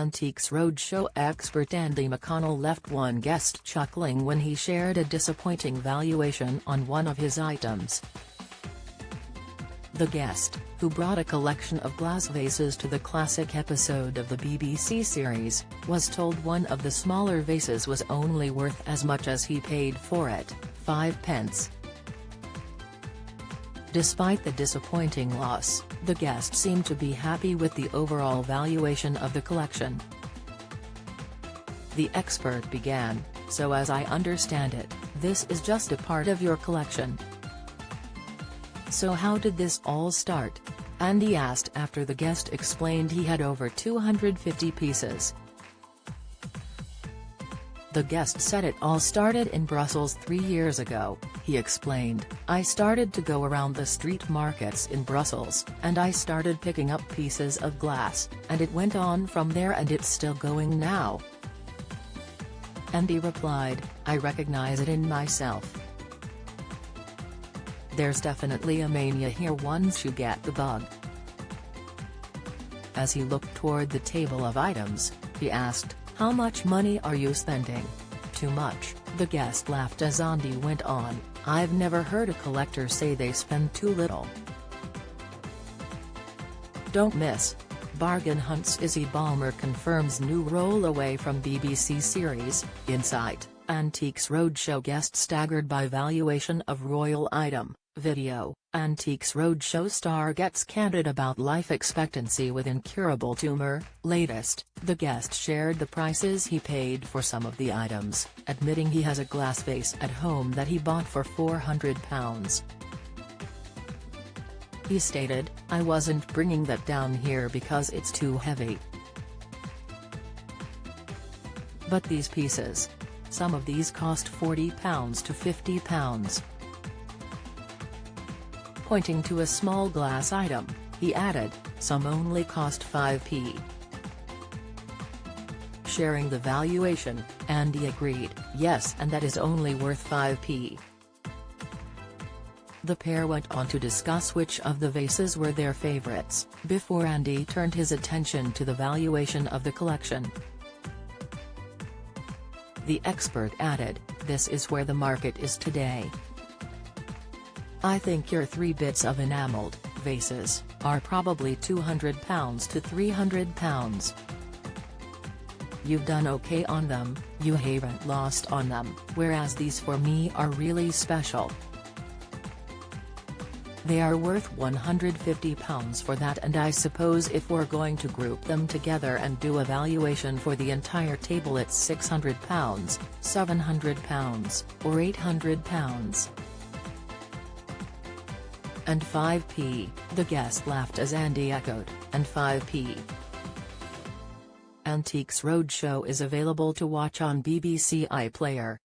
Antiques Roadshow expert Andy McConnell left one guest chuckling when he shared a disappointing valuation on one of his items. The guest, who brought a collection of glass vases to the classic episode of the BBC series, was told one of the smaller vases was only worth as much as he paid for it, 5 pence. Despite the disappointing loss, the guest seemed to be happy with the overall valuation of the collection. The expert began, "So as I understand it, this is just a part of your collection. So how did this all start?" Andy asked after the guest explained he had over 250 pieces. The guest said it all started in Brussels 3 years ago, he explained. "I started to go around the street markets in Brussels, and I started picking up pieces of glass, and it went on from there and it's still going now." Andy replied, "I recognize it in myself. There's definitely a mania here once you get the bug." As he looked toward the table of items, he asked, "How much money are you spending?" "Too much," the guest laughed as Andy went on, "I've never heard a collector say they spend too little." Don't miss. Bargain hunts. Izzy Balmer confirms new role away from BBC series. Insight, Antiques Roadshow guest staggered by valuation of royal item. Video, Antiques Roadshow star gets candid about life expectancy with incurable tumor. Latest, the guest shared the prices he paid for some of the items, admitting he has a glass vase at home that he bought for £400. He stated, "I wasn't bringing that down here because it's too heavy. But these pieces. Some of these cost £40 to £50. Pointing to a small glass item, he added, "Some only cost 5p. Sharing the valuation, Andy agreed, "Yes, and that is only worth 5p. The pair went on to discuss which of the vases were their favorites, before Andy turned his attention to the valuation of the collection. The expert added, "This is where the market is today. I think your 3 bits of enameled vases are probably £200 to £300. You've done okay on them, you haven't lost on them, whereas these for me are really special. They are worth £150 for that, and I suppose if we're going to group them together and do a valuation for the entire table it's £600, £700, or £800. And 5p, the guest laughed as Andy echoed, "And 5p. Antiques Roadshow is available to watch on BBC iPlayer.